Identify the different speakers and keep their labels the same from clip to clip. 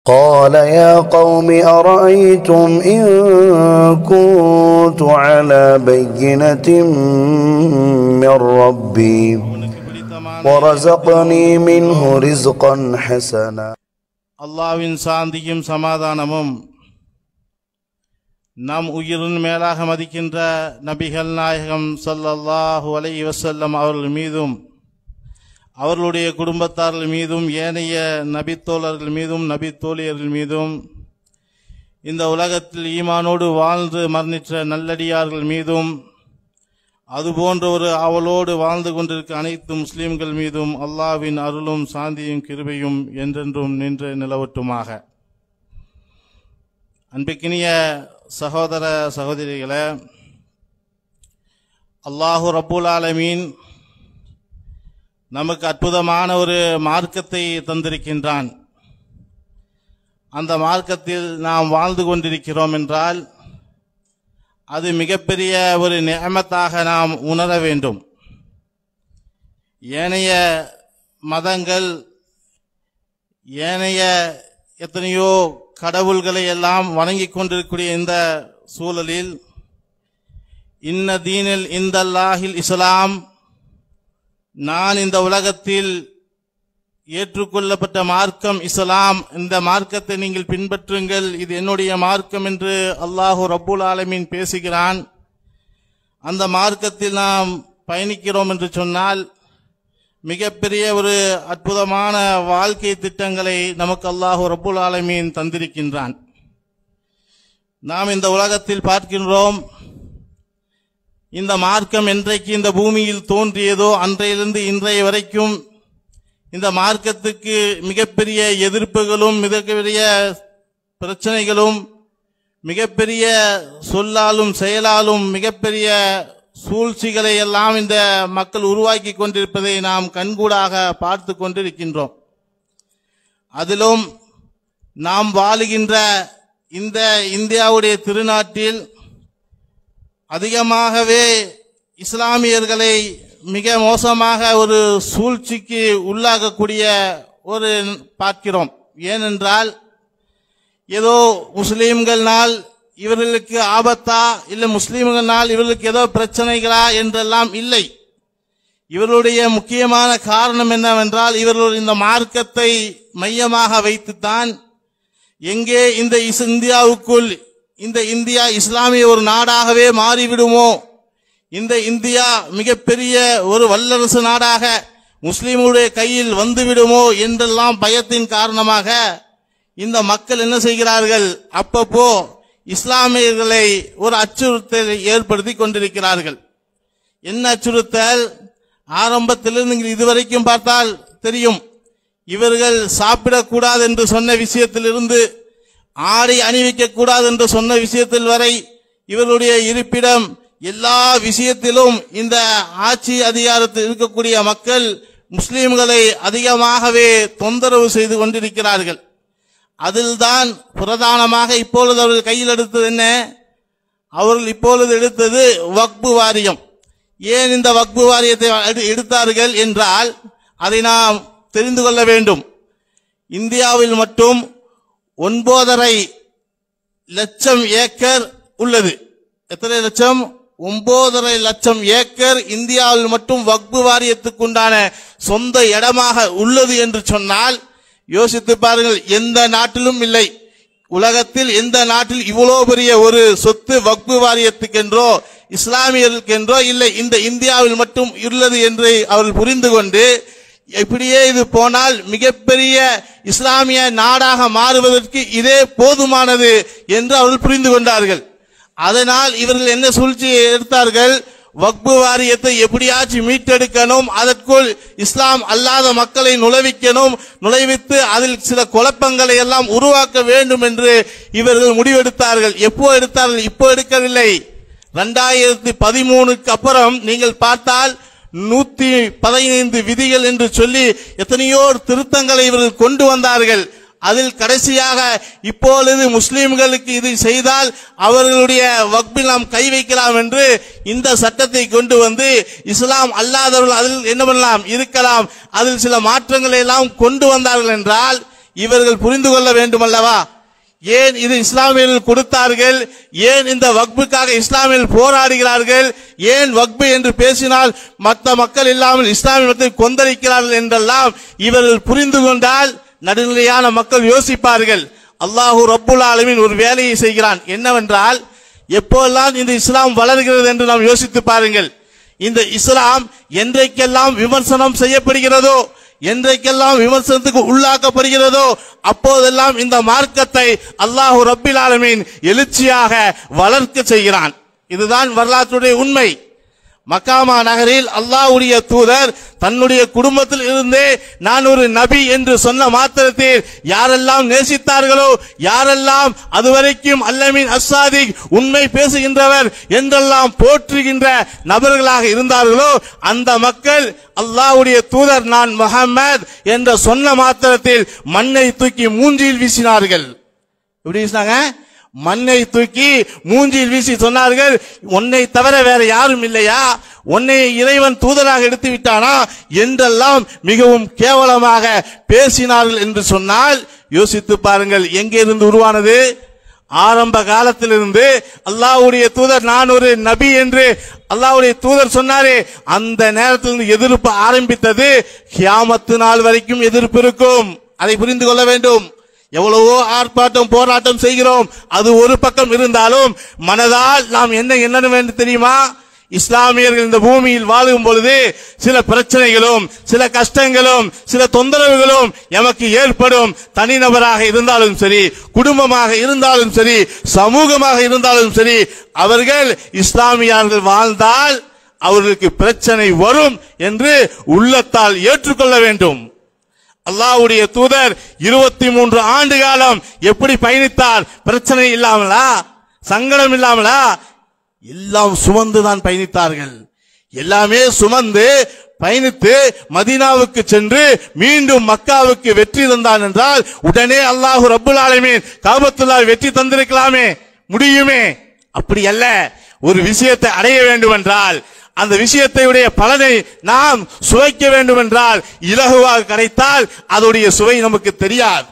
Speaker 1: قال يا قوم أرأيتم إن كنت على بينة من ربي ورزقني منه رزقا حسنا.
Speaker 2: அல்லாஹ்வின் சாந்தியும் சமாதானமும் நம் உயிரின் மேலாக மதிக்கின்ற நபிகள் நாயகம் ஸல்லல்லாஹு அலைஹி வஸல்லம் அவர்கள் மீதும் அவர்களுடைய குடும்பத்தார்கள் மீதும் ஏனைய நபித்தோழர்கள் மீதும் நபித்தோழியர்கள் மீதும் இந்த உலகத்தில் ஈமானோடு வாழ்ந்து மரணித்த நல்லடியார்கள் மீதும் அதுபோன்ற ஒரு அவளோடு வாழ்ந்து கொண்டிருக்க அனைத்து முஸ்லிம்கள் மீதும் அல்லாஹ்வின் அருளும் சாந்தியும் கிருபையும் என்றென்றும் நின்று நிலவட்டுமாக. அன்பிற்கினிய சகோதர சகோதரிகளே, அல்லாஹு ரப்புல் ஆலமீன் நமக்கு அற்புதமான ஒரு மார்க்கத்தை தந்திருக்கின்றான். அந்த மார்க்கத்தில் நாம் வாழ்ந்து கொண்டிருக்கிறோம் என்றால் அது மிகப்பெரிய ஒரு நிஅமத்தாக நாம் உணர வேண்டும். ஏனைய மதங்கள் ஏனைய எத்தனையோ கடவுள்களை எல்லாம் வணங்கிக் கொண்டிருக்கக்கூடிய இந்த சூழலில் இன்ன தீனில் இந்தல்லாஹில் இஸ்லாம், நான் இந்த உலகத்தில் ஏற்றுக்கொள்ளப்பட்ட மார்க்கம் இஸ்லாம், இந்த மார்க்கத்தை நீங்கள் பின்பற்றுங்கள், இது என்னுடைய மார்க்கம் என்று அல்லாஹு ரப்புல் ஆலமீன் பேசுகிறான். அந்த மார்க்கத்தில் நாம் பயணிக்கிறோம் என்று சொன்னால் மிகப்பெரிய ஒரு அற்புதமான வாழ்க்கை திட்டங்களை நமக்கு அல்லாஹு ரப்புல் ஆலமீன் தந்திருக்கின்றான். நாம் இந்த உலகத்தில் பார்க்கின்றோம், இந்த மார்க்கம் என்றைக்கு இந்த பூமியில் தோன்றியதோ அன்றையிலிருந்து இன்றைய வரைக்கும் இந்த மார்க்கத்துக்கு மிகப்பெரிய எதிர்ப்புகளும் மிகப்பெரிய பிரச்சனைகளும் மிகப்பெரிய சொல்லாலும் செயலாலும் மிகப்பெரிய சூழ்ச்சிகளை எல்லாம் இந்த மக்கள் உருவாக்கி கொண்டிருப்பதை நாம் கண்கூடாக பார்த்து கொண்டிருக்கின்றோம். அதிலும் நாம் வாழுகின்ற இந்த இந்தியாவுடைய திருநாட்டில் அதிகமாகவே இஸ்லாமியர்களை மிக மோசமாக ஒரு சூழ்ச்சிக்கு உள்ளாகக்கூடிய ஒரு பார்க்கிறோம். ஏனென்றால் ஏதோ முஸ்லீம்கள்னால் இவர்களுக்கு ஆபத்தா, இல்லை முஸ்லீம்கள்னால் இவர்களுக்கு ஏதோ பிரச்சனைகளா என்றெல்லாம் இல்லை. இவர்களுடைய முக்கியமான காரணம் என்னவென்றால் இவர்கள் இந்த மார்க்கத்தை மையமாக வைத்துத்தான் எங்கே இந்த இந்தியாவுக்குள் இந்த இந்தியா இஸ்லாமிய ஒரு நாடாகவே மாறிவிடுமோ, இந்த இந்தியா மிகப்பெரிய ஒரு வல்லரசு நாடாக முஸ்லிமுடைய கையில் வந்துவிடுமோ என்றெல்லாம் பயத்தின் காரணமாக இந்த மக்கள் என்ன செய்கிறார்கள், அப்பப்போ இஸ்லாமியர்களை ஒரு அச்சுறுத்தலை ஏற்படுத்தி கொண்டிருக்கிறார்கள். என்ன அச்சுறுத்தல்? ஆரம்பத்திலிருந்து நீங்கள் இதுவரைக்கும் பார்த்தால் தெரியும். இவர்கள் சாப்பிடக்கூடாது என்று சொன்ன விஷயத்திலிருந்து ஆடை அணிவிக்க கூடாது என்று சொன்ன விஷயத்தில் வரை இவர்களுடைய இருப்பிடம் எல்லா விஷயத்திலும் இந்த ஆட்சி அதிகாரத்தில் இருக்கக்கூடிய மக்கள் முஸ்லிம்களை அதிகமாகவே தொந்தரவு செய்து கொண்டிருக்கிறார்கள். அதில்தான் பிரதானமாக இப்பொழுது அவர்கள் கையில் எடுத்தது என்ன? அவர்கள் இப்பொழுது எடுத்தது வக்பு வாரியம். ஏன் இந்த வக்பு வாரியத்தை எடுத்தார்கள் என்றால் அதை நாம் தெரிந்து கொள்ள வேண்டும். இந்தியாவில் மட்டும் 9.5 லட்சம் ஏக்கர் உள்ளது. எத்தனை லட்சம்? 9.5 லட்சம் ஏக்கர் இந்தியாவில் மட்டும் வக்பு வாரியத்துக்குண்டான சொந்த இடமாக உள்ளது என்று சொன்னால் யோசித்து பாருங்கள். எந்த நாட்டிலும் இல்லை, உலகத்தில் எந்த நாட்டில் இவ்வளவு பெரிய ஒரு சொத்து வக்பு வாரியத்துக்கென்றோ இஸ்லாமியர்களுக்கென்றோ இல்லை, இந்த இந்தியாவில் மட்டும் உள்ளது என்று அவர்கள் புரிந்து கொண்டு இப்படியே இது போனால் மிகப்பெரிய இஸ்லாமிய நாடாக மாறுவதற்கு இதே போதுமானது என்று அவர்கள் புரிந்து கொண்டார்கள். அதனால் இவர்கள் என்ன சூழ்ச்சியை எடுத்தார்கள்? வக்பு வாரியத்தை எப்படியாச்சும் மீட்டெடுக்கணும், அதற்குள் இஸ்லாம் அல்லாத மக்களை நுழைவித்து அதில் சில குழப்பங்களை எல்லாம் உருவாக்க வேண்டும் என்று இவர்கள் முடிவெடுத்தார்கள். எப்போ எடுத்தார்கள்? இப்போ எடுக்கவில்லை. 2013க்கு அப்புறம் நீங்கள் பார்த்தால் 115 விதிகள் என்று சொல்லி எத்தனையோ திருத்தங்களை இவர்கள் கொண்டு வந்தார்கள். அதில் கடைசியாக இப்பொழுது முஸ்லிம்களுக்கு இது செய்தால் அவர்களுடைய வக்பில் நாம் கை வைக்கலாம் என்று இந்த சட்டத்தை கொண்டு வந்து இஸ்லாம் அல்லாதவர்கள் அதில் என்ன பண்ணலாம், இருக்கலாம், அதில் சில மாற்றங்களை எல்லாம் கொண்டு வந்தார்கள் என்றால் இவர்கள் புரிந்து கொள்ள வேண்டும் அல்லவா? ஏன் இது இஸ்லாமியர்கள் கொடுத்தார்கள்? ஏன் இந்த வக்புக்காக இஸ்லாமியர்கள் போராடுகிறார்கள்? ஏன் வக்பு என்று பேசினால் மற்ற மக்கள் இல்லாமல் இஸ்லாமிய மதத்தை கொந்தளிக்கிறார்கள் என்றெல்லாம் இவர்கள் புரிந்து கொண்டால் நடுநிலையான மக்கள் யோசிப்பார்கள். அல்லாஹு ரப்புல் ஆலமீன் ஒரு வேலையை செய்கிறான். என்னவென்றால், எப்போல்லாம் இந்த இஸ்லாம் வளர்கிறது என்று நாம் யோசித்து பாருங்கள். இந்த இஸ்லாம் என்றைக்கெல்லாம் விமர்சனம் செய்யப்படுகிறதோ, என்றைக்கெல்லாம் விமர்சனத்துக்கு உள்ளாக்கப்படுகிறதோ, அப்போதெல்லாம் இந்த மார்க்கத்தை அல்லாஹு ரப்பில் ஆலமீன் எழுச்சியாக வளர்க்க செய்கிறான். இதுதான் வரலாற்றுடைய உண்மை. மக்காமா நகரில் அல்லாஹ்வுடைய தூதர் தன்னுடைய குடும்பத்தில் இருந்தே நான் ஒரு நபி என்று சொன்ன மாத்திரத்தில் யாரெல்லாம் நேசித்தார்களோ, யாரெல்லாம் அதுவரைக்கும் அல்லமீன் அஸ்ஸாதிக் உண்மை பேசுகின்றவர் என்றெல்லாம் போற்றுகின்ற நபர்களாக இருந்தார்களோ, அந்த மக்கள் அல்லாஹ்வுடைய தூதர் நான் முஹம்மது என்ற சொன்ன மாத்திரத்தில் மண்ணை தூக்கி மூஞ்சியில் வீசினார்கள். எப்படி வீசினாங்க? மண்ணை தூக்கி மூஞ்சியில் வீசி சொன்னார்கள், உன்னை தவிர வேற யாரும் இல்லையா? உன்னை இறைவன் தூதராக எடுத்து விட்டானா என்றெல்லாம் மிகவும் கேவலமாக பேசினார்கள் என்று சொன்னால் யோசித்து பாருங்கள், எங்கே இருந்து உருவானது? ஆரம்ப காலத்திலிருந்து அல்லாஹ்வுடைய தூதர் நான் ஒரு நபி என்று அல்லாஹ்வுடைய தூதர் சொன்னாரே, அந்த நேரத்திலிருந்து எதிர்ப்பு ஆரம்பித்தது. கியாமத்து நாள் வரைக்கும் எதிர்ப்பு இருக்கும். அதை புரிந்து கொள்ள வேண்டும். எவ்வளவோ ஆர்ப்பாட்டம் போராட்டம் செய்கிறோம், அது ஒரு பக்கம் இருந்தாலும் மனதால் நாம் என்ன வேண்டும் தெரியுமா? இஸ்லாமியர்கள் இந்த பூமியில் வாழும் பொழுது சில பிரச்சனைகளும் சில கஷ்டங்களும் சில தொந்தரவுகளும் எமக்கு ஏற்படும். தனிநபராக இருந்தாலும் சரி, குடும்பமாக இருந்தாலும் சரி, சமூகமாக இருந்தாலும் சரி, அவர்கள் இஸ்லாமியர்கள் வாழ்ந்தால் அவர்களுக்கு பிரச்சனை வரும் என்று உள்ளத்தால் ஏற்றுக்கொள்ள வேண்டும். அல்லாஹ்வுடைய தூதர் 23 ஆண்டு காலம் எப்படி பயணித்தார்? பிரச்சனை இல்லாமலா? சங்கடம் இல்லாமலா? எல்லாம் சுமந்துதான் பயணித்தார்கள். எல்லாமே சுமந்து பயணித்து மதீனாவுக்கு சென்று மீண்டும் மக்காவுக்கு வெற்றி தந்தான் என்றால் உடனே அல்லாஹு ரப்புல் ஆலமீன் காபத்துல்லாஹ் வெற்றி தந்திருக்கலாமே, முடியுமே. அப்படி அல்ல. ஒரு விஷயத்தை அடைய வேண்டும் என்றால், அந்த விஷயத்தையுடைய பலனை நாம் சுவைக்க வேண்டும் என்றால் இலகுவாக கிடைத்தால் அதோடைய சுவை நமக்கு தெரியாது,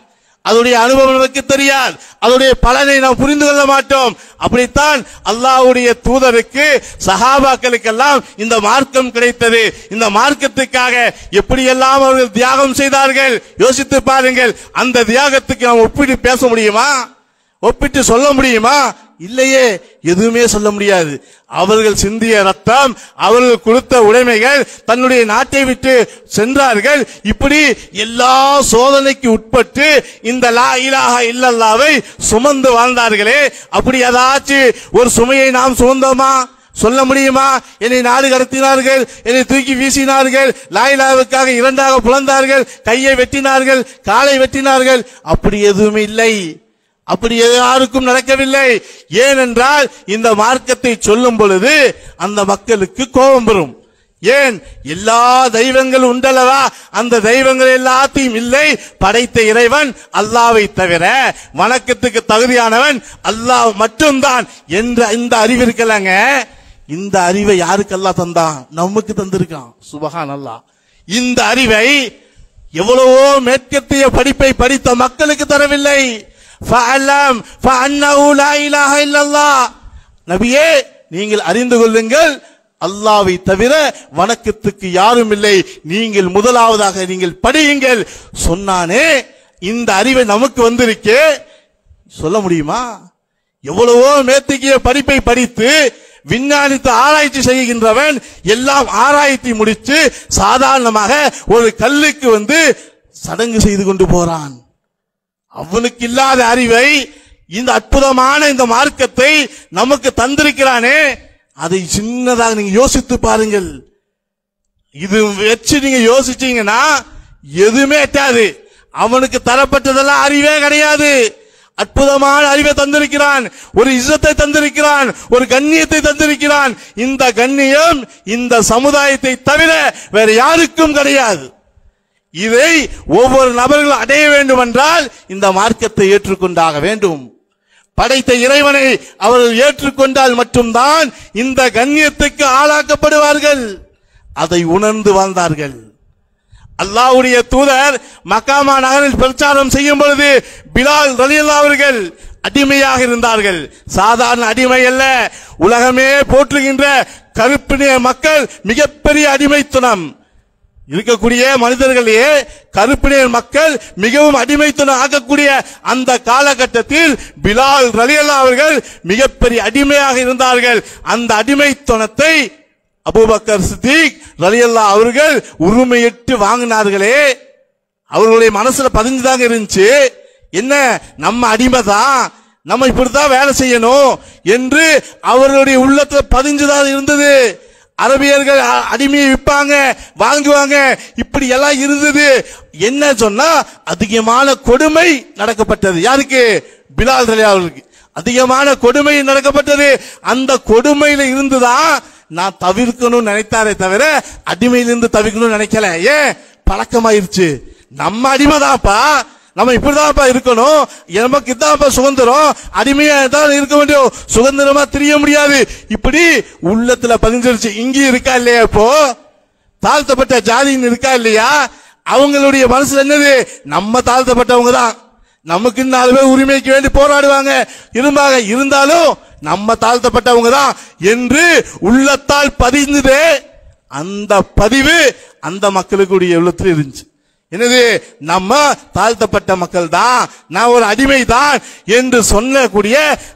Speaker 2: அதோடைய அனுபவம் நமக்கு தெரியாது, அதோடைய பலனை நாம் புரிந்து கொள்ள மாட்டோம். அப்படித்தான் அல்லாஹ்வுடைய தூதருக்கு சஹாபாக்களுக்கெல்லாம் இந்த மார்க்கம் கிடைத்தது. இந்த மார்க்கத்துக்காக எப்படியெல்லாம் அவர்கள் தியாகம் செய்தார்கள் யோசித்து பாருங்கள். அந்த தியாகத்துக்கு நாம் ஒப்பிட்டு பேச முடியுமா? ஒப்பிட்டு சொல்ல முடியுமா? இல்லையே, எதுவுமே சொல்ல முடியாது. அவர்கள் சிந்திய ரத்தம், அவர்கள் கொடுத்த உடைமைகள், தன்னுடைய நாட்டை விட்டு சென்றார்கள். இப்படி எல்லா சோதனைக்கு உட்பட்டு இந்த லா இலாஹா இல்லல்லாஹ்வை சுமந்து வாழ்ந்தார்களே, அப்படி ஏதாச்சும் ஒரு சுமையை நாம் சுமந்தோமா? சொல்ல முடியுமா? என்னை நாடு கடத்தினார்கள், என்னை தூக்கி வீசினார்கள், லா இலாஹாவுக்காக இரண்டாக புலந்தார்கள், கையை வெட்டினார்கள், காலை வெட்டினார்கள். அப்படி எதுவுமே இல்லை. அப்படி யாருக்கும் நடக்கவில்லை. ஏனென்றால் இந்த மார்க்கத்தை சொல்லும் பொழுது அந்த மக்களுக்கு கோபம் வரும். ஏன்? எல்லா தெய்வங்கள் உண்டல்லவா? அந்த தெய்வங்கள் எல்லாத்தையும் இல்லை, படைத்த இறைவன் அல்லாஹ்வை தவிர வணக்கத்துக்கு தகுதியானவன் அல்லாஹ் மட்டும்தான் என்ற இந்த அறிவு இருக்கலங்க. இந்த அறிவை யாருக்கு அல்லாஹ் தந்தான்? நமக்கு தந்திருக்கான். சுபஹான் அல்லாஹ். இந்த அறிவை எவ்வளவோ மேற்கத்திய படிப்பை படித்த மக்களுக்கு தரவில்லை. ஃபஅலம் ஃபஅன்னஹு லா இலாஹா இல்லல்லாஹ். நபியே, நீங்கள் அறிந்து கொள்ளுங்கள், அல்லாஹ்வை தவிர வணக்கத்துக்கு யாரும் இல்லை, நீங்கள் முதலாவதாக நீங்கள் படியுங்கள் சொன்னானே. இந்த அறிவை நமக்கு வந்திருக்கே, சொல்ல முடியுமா? எவ்வளவோ மேற்கத்திய படிப்பை படித்து விஞ்ஞானித்து ஆராய்ச்சி செய்கின்றவன் எல்லாம் ஆராய்ச்சி முடித்து சாதாரணமாக ஒரு கல்லுக்கு வந்து சடங்கு செய்து கொண்டு போறான். அவனுக்கு இல்லாத அறிவை இந்த அற்புதமான இந்த மார்க்கத்தை நமக்கு தந்திருக்கிறானே, அதை சின்னதாக நீங்க யோசித்து பாருங்கள். இது வச்சு நீங்க யோசிச்சீங்கன்னா எதுவுமே எட்டாது. அவனுக்கு தரப்பட்டதெல்லாம் அறிவே கிடையாது. அற்புதமான அறிவை தந்திருக்கிறான், ஒரு இஸ்ஸத்தை தந்திருக்கிறான், ஒரு கண்ணியத்தை தந்திருக்கிறான். இந்த கண்ணியம் இந்த சமுதாயத்தை தவிர வேற யாருக்கும் கிடையாது. இதை ஒவ்வொரு நபர்களும் அடைய வேண்டும் என்றால் இந்த மார்க்கத்தை ஏற்றுக்கொண்டாக வேண்டும். படைத்த இறைவனை அவர்கள் ஏற்றுக்கொண்டால் மட்டும்தான் இந்த கண்ணியத்துக்கு ஆளாக்கப்படுவார்கள். அதை உணர்ந்து வாழ்ந்தார்கள்.
Speaker 3: அல்லாஹ்வுடைய தூதர் மக்காமா நகரில் பிரச்சாரம் செய்யும் பொழுது பிலால் ரலியல்லாஹு அவர்கள் அடிமையாக இருந்தார்கள். சாதாரண அடிமை அல்ல, உலகமே போற்றுகின்ற கருப்பினிய மக்கள் மிகப்பெரிய அடிமைத்தனம் இருக்கக்கூடிய மனிதர்களே கருப்பினிய மக்கள் மிகவும் அடிமைத்தனம் ஆகக்கூடிய அந்த காலகட்டத்தில் பிலால் ரலியல்லாஹு அவர்கள் மிகப்பெரிய அடிமையாக இருந்தார்கள். அந்த அடிமைத்தனத்தை அபூபக்கர் சித்திக் ரலியல்லாஹு அவர்கள் உரிமையிட்டு வாங்கினார்களே, அவர்களுடைய மனசுல பதிஞ்சுதாங்க இருந்துச்சு. என்ன, நம்ம அடிமை தான், நம்ம இப்படித்தான் வேலை செய்யணும் என்று அவர்களுடைய உள்ளத்துல பதிஞ்சுதான் இருந்தது. அரபியர்கள் அடிமையை விற்பாங்க, வாங்குவாங்க, இப்படி எல்லாம் இருந்தது. என்ன சொன்னா அதிகமான கொடுமை நடக்கப்பட்டது. யாருக்கு? பிலால் ரலியல்லாஹு அவர்களுக்கு அதிகமான கொடுமை நடக்கப்பட்டது. அந்த கொடுமையில இருந்துதான் நான் தவிர்க்கணும்னு நினைத்தாரே தவிர அடிமையிலிருந்து தவிர்க்கணும்னு நினைக்கல. ஏன்? பழக்கமாயிருச்சு. நம்ம அடிமைதான்ப்பா, நம்ம இப்படிதான்ப்பா இருக்கணும், நமக்கு இதான்ப்பா சுதந்திரம், அடிமையா தான் இருக்க வேண்டிய, சுதந்திரமா தெரிய முடியாது, இப்படி உள்ளத்துல பதிஞ்சிருச்சு. இங்கே இருக்கா இல்லையா? இப்போ தாழ்த்தப்பட்ட ஜாதின்னு இருக்கா இல்லையா? அவங்களுடைய மனசுல என்னது? நம்ம தாழ்த்தப்பட்டவங்க தான், நமக்கு 4 பேர் உரிமைக்கு வேண்டி போராடுவாங்க இருந்தாங்க, இருந்தாலும் நம்ம தாழ்த்தப்பட்டவங்க தான் என்று உள்ளத்தால் பதிந்ததே. அந்த பதிவு அந்த மக்களுடைய உள்ளத்தில் இருந்துச்சு. என்னது? நம்ம தாழ்த்தப்பட்ட மக்கள் தான், நான் ஒரு அடிமை தான் என்று சொல்லக்கூடிய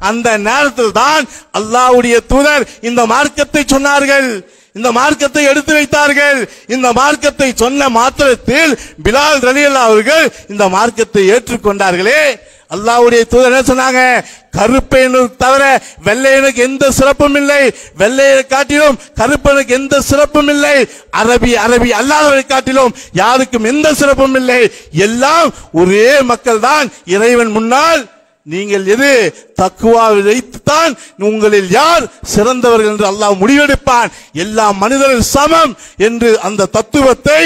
Speaker 3: அந்த நேரத்தில் தான் அல்லாஹ்வுடைய தூதர் இந்த மார்க்கத்தை சொன்னார்கள், இந்த மார்க்கத்தை எடுத்து வைத்தார்கள். இந்த மார்க்கத்தை சொன்ன மாத்திரத்தில் பிலால் ரலியல்லாஹு அவர்கள் இந்த மார்க்கத்தை ஏற்றுக்கொண்டார்களே. அல்லாஹ்வுடைய தூதர் என்ன சொன்னாங்க? கருப்பையனுக்கு தவிர வெள்ளையனுக்கு எந்த சிறப்பும் இல்லை, வெள்ளையனை காட்டிலும் கருப்பனுக்கு எந்த சிறப்பும் இல்லை, அரபி அல்லாதவரை காட்டிலும் யாருக்கும் எந்த சிறப்பும் இல்லை, எல்லாம் ஒரே மக்கள் தான் இறைவன் முன்னால். நீங்கள் எது தக்குவாவை வைத்துத்தான் உங்களில் யார் சிறந்தவர்கள் என்று அல்லாஹ் முடிவெடுப்பான். எல்லா மனிதர்கள் சமம் என்று அந்த தத்துவத்தை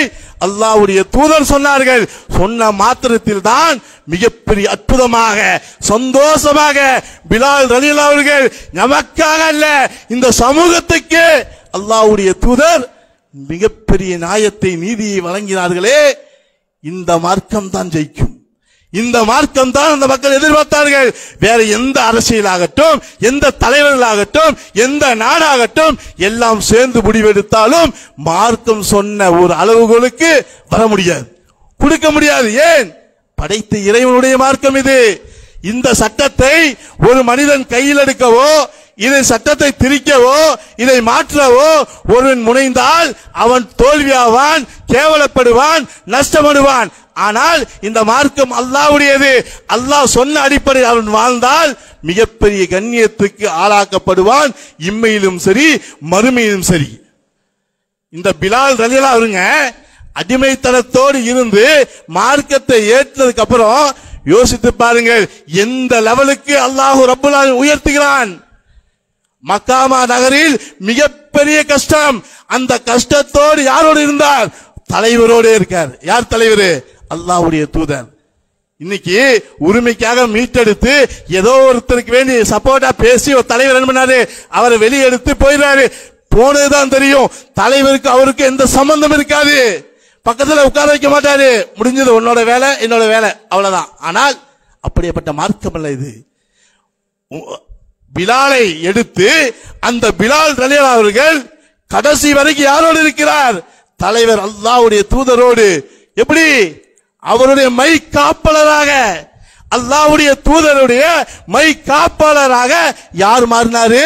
Speaker 3: அல்லாஹ்வுடைய தூதர் சொன்னார்கள். சொன்ன மாத்திரத்தில் தான் மிகப்பெரிய அற்புதமாக சந்தோஷமாக பிலால் ரலியல்லாஹு அவர்கள் நமக்காக அல்ல இந்த சமூகத்துக்கு அல்லாஹ்வுடைய தூதர் மிகப்பெரிய நியாயத்தை நீதியை வழங்கினார்களே. இந்த மார்க்கம் தான் ஜெயிக்கும், இந்த மார்க்கம் தான் அந்த மக்கள் எதிர்பார்த்தார்கள். வேற எந்த அரசியலாகட்டும், எந்த தலைவர்களாகட்டும், எந்த நாடாகட்டும் எல்லாம் சேர்ந்து முடிவெடுத்தாலும் மார்க்கம் சொன்ன ஒரு அளவுகளுக்கு வர முடியாது, கொடுக்க முடியாது. ஏன்? படைத்த இறைவனுடைய மார்க்கம் இது. இந்த சட்டத்தை ஒரு மனிதன் கையில் எடுக்கவோ, இதை சட்டத்தை திரிக்கவோ, இதை மாற்றவோ ஒருவன் முனைந்தால் அவன் தோல்வியாவான், கேவலப்படுவான், நஷ்டப்படுவான். ஆனால் இந்த மார்க்கம் அல்லாஹ்வுடையது. அல்லாஹ் சொன்ன அடிப்படையில் அவன் வாழ்ந்தால் மிகப்பெரிய கண்ணியத்துக்கு ஆளாக்கப்படுவான், இம்மையிலும் சரி மறுமையிலும் சரி. இந்த பிலால் ரலியல்லாஹு அவருங்க அடிமைத்தனத்தோடு இருந்து மார்க்கத்தை ஏற்றதுக்கு அப்புறம் யோசித்து பாருங்கள் எந்த லெவலுக்கு அல்லாஹ் ரப்பல் ஆலமீன் உயர்த்துகிறான். மக்காமா நகரில் மிகப்பெரிய கஷ்டம், அந்த கஷ்டத்தோடு யாரோடு இருந்தார்? தலைவரோடு இருக்கார். யார் தலைவர்? அல்லாஹ்வுடைய தூதர். இன்னைக்கு உரிமைக்காக மீட்டெடுத்து ஏதோ ஒருத்தருக்கு வேண்டி சப்போர்ட்டா பேசி ஒரு தலைவர் என்ன பண்ணாரு? அவரை வெளியெடுத்து போயிடுறாரு. போனதுதான் தெரியும், தலைவருக்கு அவருக்கு எந்த சம்பந்தம் இருக்காது, பக்கத்துல உட்கார வைக்க மாட்டாரு. முடிஞ்சது உன்னோட வேலை என்னோட வேலை, அவ்வளவுதான். ஆனால் அப்படிப்பட்ட மார்க்கம் அல்ல இது. பிலாலை எடுத்து அந்த பிலால் ரலியல்லாஹு அவர்கள் கடைசி வரைக்கும் யாரோடு இருக்கிறார்? தலைவர் அல்லாஹ்வுடைய தூதரோடு. எப்படி? அவருடைய மை காப்பாளராக, அல்லாஹ்வுடைய தூதருடைய மை காப்பாளராக யார் மாறினாரு?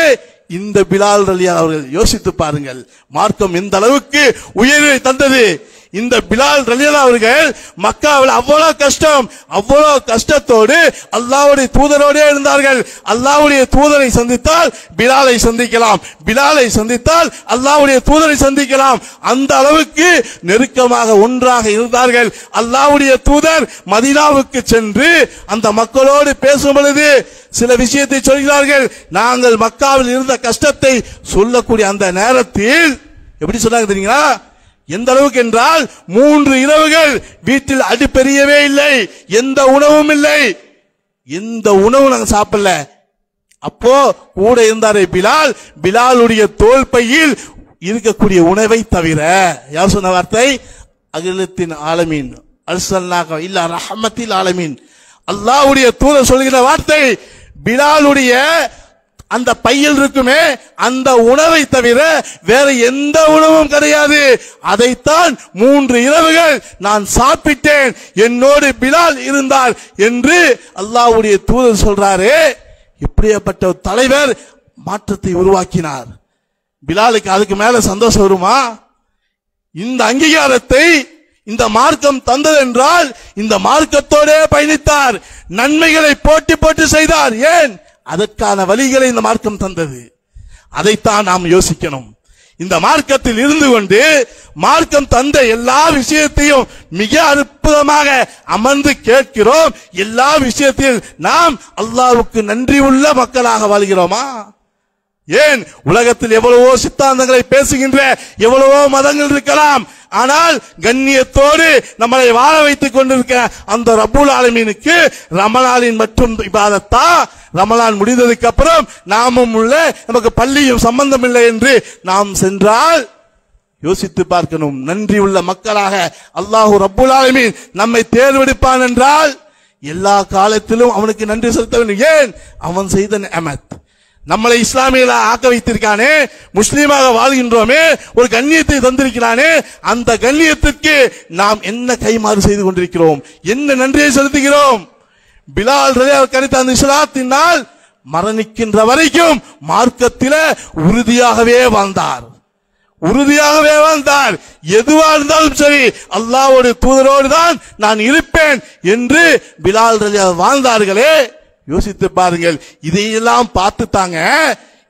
Speaker 3: இந்த பிலால் ரலியல்லாஹு அவர்கள். யோசித்து பாருங்கள் மார்க்கம் எந்த அளவுக்கு உயர்வை தந்தது. இந்த பிலால் ரலியல்லாஹு அவர்கள் மக்காவில் அவ்வளவு கஷ்டம், அவ்வளவு கஷ்டத்தோடு அல்லாஹ்வுடைய தூதரோடே இருந்தார்கள். அல்லாஹ்வுடைய தூதரை சந்தித்தால் பிலாலை சந்திக்கலாம், பிலாலை சந்தித்தால் அல்லாஹ்வுடைய தூதரை சந்திக்கலாம். அந்த அளவுக்கு நெருக்கமாக ஒன்றாக இருந்தார்கள். அல்லாஹ்வுடைய தூதர் மதீனாவுக்கு சென்று அந்த மக்களோடு பேசும் பொழுது சில விஷயத்தை சொல்கிறார்கள். நாங்கள் மக்காவில் இருந்த கஷ்டத்தை சொல்லக்கூடிய அந்த நேரத்தில் எப்படி சொன்னாங்க தெரியுங்களா? எந்த அளவுக்கு என்றால் 3 இரவுகள் வீட்டில் அடுப்பெரியவே இல்லை, எந்த உணவும் இல்லை, எந்த உணவும் நாங்க சாப்பிடல. அப்போ கூட இருந்தாரே பிலால், பிலாலுடைய தோல் பையில் இருக்கக்கூடிய உணவை தவிர. யார் சொன்ன வார்த்தை? அகிலத்தின் ஆலமீன் அர்சல்னாக இல்ல ரஹமத்தில் ஆலமீன். அல்லாஹ்வுடைய தூதர் சொல்கிற வார்த்தை, பிலாலுடைய அந்த பையில் இருக்குமே அந்த உணவை தவிர வேற எந்த உணவும் கிடையாது. அதைத்தான் 3 இரவுகள் நான் சாப்பிட்டேன், என்னோடு பிலால் இருந்தார் என்று அல்லாஹ்வுடைய தூதர் சொல்றாரு. இப்படிப்பட்ட தலைவர் மாற்றத்தை உருவாக்கினார். பிலாலுக்கு அதுக்கு மேல சந்தோஷம் வருமா? இந்த அங்கீகாரத்தை இந்த மார்க்கம் தந்தது என்றால் இந்த மார்க்கத்தோட பயணித்தார், நன்மைகளை போட்டி போட்டு செய்தார். ஏன்? அதற்கான வழிகளை இந்த மார்க்கம் தந்தது. அதைத்தான் நாம் யோசிக்கணும். இந்த மார்க்கத்தில் இருந்து கொண்டு மார்க்கம் தந்த எல்லா விஷயத்தையும் மிக அற்புதமாக அமர்ந்து கேட்கிறோம். எல்லா விஷயத்தில் நாம் அல்லாஹ்வுக்கு நன்றி உள்ள மக்களாக வாழ்கிறோமா? ஏன்? உலகத்தில் எவ்வளவோ சித்தாந்தங்களை பேசுகின்ற எவ்வளவோ மதங்கள் இருக்கலாம், ஆனால் கண்ணியத்தோடு நம்மளை வாழ வைத்துக் கொண்டிருக்க அந்த ரப்புல் ஆலமீனுக்கு ரமலானின் மற்றும் இபாதத்தா? ரமலான் முடிந்ததுக்கு அப்புறம் நாமும் உள்ள நமக்கு பள்ளியும் சம்பந்தம் இல்லை என்று நாம் சென்றால் யோசித்து பார்க்கணும். நன்றி உள்ள மக்களாக அல்லாஹு ரப்புல் ஆலமீன் நம்மை தேர்வெடுப்பான் என்றால் எல்லா காலத்திலும் அவனுக்கு நன்றி செலுத்த வேண்டும். ஏன்? அவன் செய்த நிஅமத். நம்மளை இஸ்லாமியலா ஆக்க வைத்திருக்கானே, முஸ்லீமாக வாழ்கின்றோமே, ஒரு கண்ணியத்தை தந்திருக்கிறானே, அந்த கண்ணியத்திற்கு நாம் என்ன கைமாறு செய்து கொண்டிருக்கிறோம், என்ன நன்றியை செலுத்துகிறோம்? பிலால் ரலியல்லாஹு கணித்த அந்த இஸ்லாத்தினால் மரணிக்கின்ற வரைக்கும் மார்க்கத்தில உறுதியாகவே வாழ்ந்தார், உறுதியாகவே வாழ்ந்தார். எதுவா இருந்தாலும் சரி அல்லாஹ்வுடைய தூதரோடு தான் நான் இருப்பேன் என்று பிலால் ரலியல்லாஹு வாழ்ந்தார்களே. யோசித்து பாருங்கள். இதையெல்லாம் பார்த்துத்தாங்க,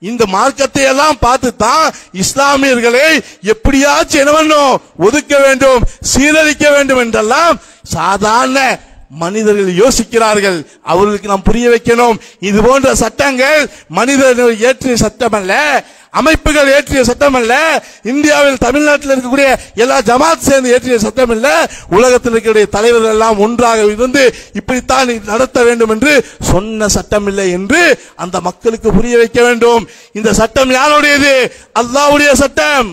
Speaker 3: இந்த மார்க்கத்தை எல்லாம் பார்த்துத்தான் இஸ்லாமியர்களை எப்படியாச்சும் என்ன பண்ணும், ஒதுக்க வேண்டும், சீரழிக்க வேண்டும் என்றெல்லாம் சாதாரண மனிதர்கள் யோசிக்கிறார்கள். அவர்களுக்கு நாம் புரிய வைக்கணும், இது போன்ற சட்டங்கள் மனிதர்கள் இயற்றிய சட்டம் அல்ல, அமைப்புகள் இயற்றிய சட்டம் அல்ல, இந்தியாவில் தமிழ்நாட்டில் இருக்கக்கூடிய எல்லா ஜமாத் சேர்ந்து இயற்றிய சட்டம் இல்ல, உலகத்தில் இருக்கக்கூடிய தலைவர்கள் எல்லாம் ஒன்றாக இருந்து இப்படித்தான் நடத்த வேண்டும் என்று சொன்ன சட்டம் இல்லை என்று அந்த மக்களுக்கு புரிய வைக்க வேண்டும். இந்த சட்டம் யாருடையது? அல்லாஹ்வுடைய சட்டம்,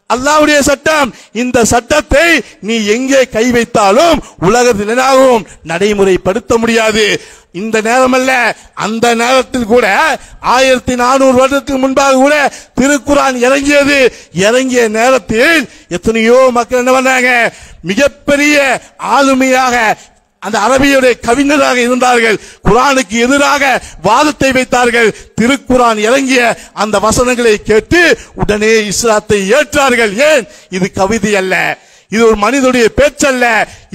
Speaker 3: அல்லாஹ்வுடைய சட்டம். இந்த சட்டத்தை நீ எங்கே கை வைத்தாலும் உலகத்தில் என்னாகும், நடைமுறைப்படுத்த முடியாது. இந்த நேரம் அல்ல, அந்த நேரத்தில் கூட 1400 வருடத்துக்கு முன்பாக கூட திருக்குர்ஆன் இறங்கியது. இறங்கிய நேரத்தில் எத்தனையோ மக்கள் என்ன பண்ணாங்க, மிகப்பெரிய ஆளுமையாக அந்த அரபியுடைய கவிஞராக இருந்தார்கள், குர்ஆனுக்கு எதிராக வாதத்தை வைத்தார்கள். திருக்குர்ஆன் இறங்கிய அந்த வசனங்களை கேட்டு உடனே இஸ்லாத்தை ஏற்றார்கள். ஏன்? இது கவிதை அல்ல, இது ஒரு மனிதனுடைய பேச்சல்ல,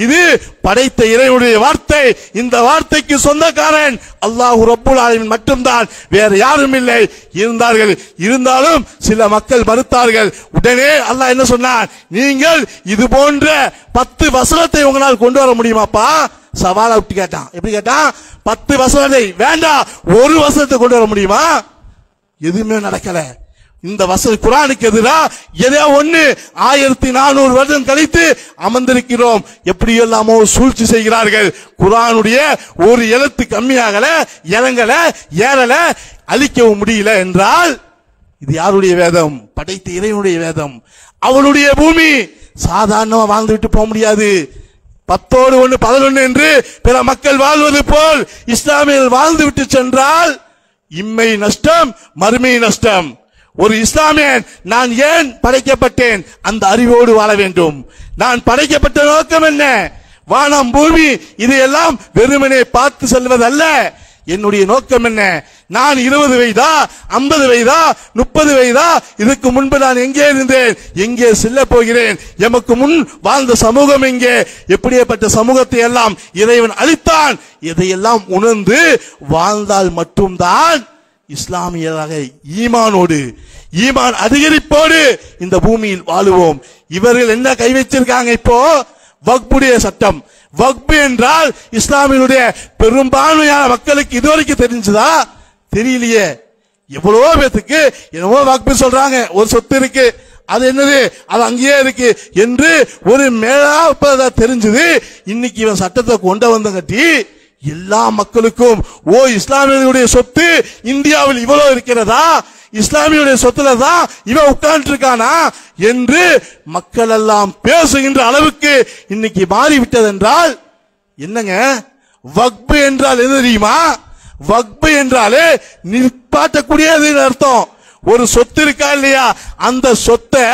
Speaker 3: இது படைத்த இறைவனுடைய வார்த்தை. இந்த வார்த்தைக்கு சொந்தக்காரன் அல்லாஹ் ரப்புல் ஆலமீன் மட்டும்தான், வேற யாரும் இல்லை. இருந்தாலும் சில மக்கள் மறுத்தார்கள். உடனே அல்லாஹ் என்ன சொன்னான், நீங்கள் இது போன்ற 10 வசனத்தை உங்களால் கொண்டு வர முடியுமாப்பா? சவாலா விட்டு கேட்டான். எப்படி கேட்டான்? 10 வசனத்தை வேண்டாம், ஒரு வசனத்தை கொண்டு வர முடியுமா? எதுவுமே நடக்கல. இந்த வசனம் குர்ஆனுக்கு எதிரா ஏதோ ஒண்ணு 1400 வருடம் கழித்து அமர்ந்திருக்கிறோம். எப்படி எல்லாமோ சூழ்ச்சி செய்கிறார்கள். குர்ஆனுடைய ஒரு எழுத்து கம்மியாகல, இறங்கல, ஏறல, அழிக்கவும் முடியல என்றால் இது யாருடைய வேதம்? படைத்த இறைவனுடைய வேதம். அவனுடைய பூமி. சாதாரணமா வாழ்ந்து விட்டு போக முடியாது. 10ஓடு 1 11 என்று பிற மக்கள் வாழ்வது போல் இஸ்லாமியர்கள் வாழ்ந்து விட்டு சென்றால் இம்மை நஷ்டம், மறுமை நஷ்டம். ஒரு இஸ்லாமியன் நான் ஏன் படைக்கப்பட்டேன் அந்த அறிவோடு வாழ வேண்டும். நான் படைக்கப்பட்ட நோக்கம் என்ன? வானம் பூமி இதையெல்லாம் வெறுமனே பார்த்து செல்வதல்ல. என்னுடைய நோக்கம் என்ன? நான் 20 வயதா, 50 வயதா, 30 வயதா, இதுக்கு முன்பு நான் எங்கே இருந்தேன், எங்கே செல்ல போகிறேன், எமக்கு முன் வாழ்ந்த சமூகம் எங்கே, எப்படிப்பட்ட சமூகத்தை எல்லாம் இறைவன் அளித்தான், இதையெல்லாம் உணர்ந்து வாழ்ந்தால் மட்டும்தான் இஸ்லாமியராக ஈமானோடு, ஈமான் அதிகரிப்போடு இந்த பூமியில் வாழுவோம். இவர்கள் என்ன கை வச்சிருக்காங்க? இப்போ வக்புடைய சட்டம். வக்பு என்றால் இஸ்லாமியனுடைய பெரும்பான்மையான மக்களுக்கு இதுவரைக்கும் தெரிஞ்சுதா? தெரியலையே. எவ்வளவோ பேத்துக்கு என்னவோ வக்பு சொல்றாங்க, ஒரு சொத்து இருக்கு, அது என்னது, அது அங்கேயே இருக்கு என்று ஒரு மேலா தெரிஞ்சது. இன்னைக்கு இவன் சட்டத்தை கொண்டு வந்த கட்டி எல்லா மக்களுக்கும், ஓ இஸ்லாமியர்களுடைய சொத்து இந்தியாவில் இவ்வளவு இருக்கிறதா, இஸ்லாமியுடைய சொத்துல தான் இவன் உட்கார்ந்து இருக்கானா என்று மக்கள் எல்லாம் பேசுகின்ற அளவுக்கு இன்னைக்கு மாறிவிட்டது என்றால் என்னங்க? வக்பு என்றால் என்ன தெரியுமா? வக்பு என்றாலே நிற்பாட்டக்கூடியது அர்த்தம். ஒரு சொத்து இருக்கா இல்லையா, அந்த சொத்தை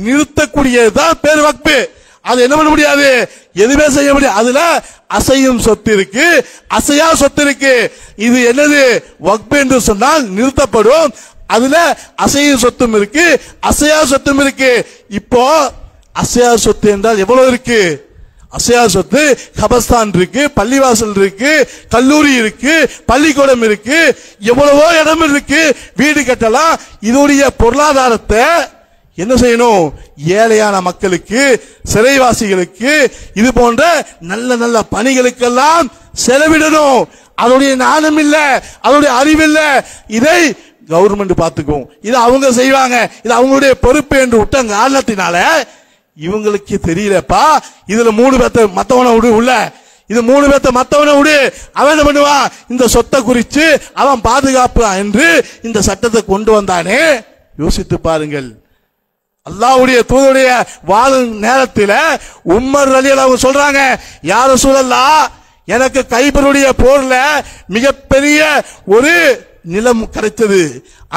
Speaker 3: நிறுத்தக்கூடியதுதான் பேர் வக்பு. அது என்ன பண்ண முடியாது, எதுவுமே செய்ய முடியாது. அதுல அசையும் சொத்து இருக்கு, அசையா சொத்து இருக்கு. இது என்னது? வக்பு என்று சொன்னால் நிறுத்தப்படும். அதுல அசையும் சொத்தும் இருக்கு, அசையா சொத்தும் இருக்கு. இப்போ அசையா சொத்து என்றால் எவ்வளவு இருக்கு? அசையா சொத்து கபஸ்தான் இருக்கு, பள்ளிவாசல் இருக்கு, கல்லூரி இருக்கு, பள்ளிக்கூடம் இருக்கு, எவ்வளவோ இடம் இருக்கு, வீடு கட்டலாம். இதோடைய பொருளாதாரத்தை என்ன செய்யணும்? ஏழையான மக்களுக்கு, சிறைவாசிகளுக்கு, இது போன்ற நல்ல நல்ல பணிகளுக்கெல்லாம் செலவிடணும். அதோடைய ஞானம் இல்ல, அதோடைய அறிவு இல்ல. இதை கவர்மெண்ட் பார்த்துக்கும், இது அவங்க செய்வாங்க, இது அவங்களுடைய பொறுப்பு என்று விட்ட காரணத்தினால இவங்களுக்கு தெரியலப்பா. இதுல 3 பேத்த மத்தவனை விடு உள்ள, இது 3 பேத்த மத்தவனை விடு, அவன் என்ன பண்ணுவான்? இந்த சொத்தை குறித்து அவன் பாதுகாப்பு என்று இந்த சட்டத்தை கொண்டு வந்தானே. யோசித்து பாருங்கள். அல்லாஹ்வுடைய தூதருடைய வாழும் நேரத்தில் உமர் ரலியல்லாஹு அன்ஹு சொல்றாங்க, யா ரசூலல்லாஹ், எனக்கு கைபருடைய போர்ல மிகப்பெரிய ஒரு நிலம் கிடைத்தது.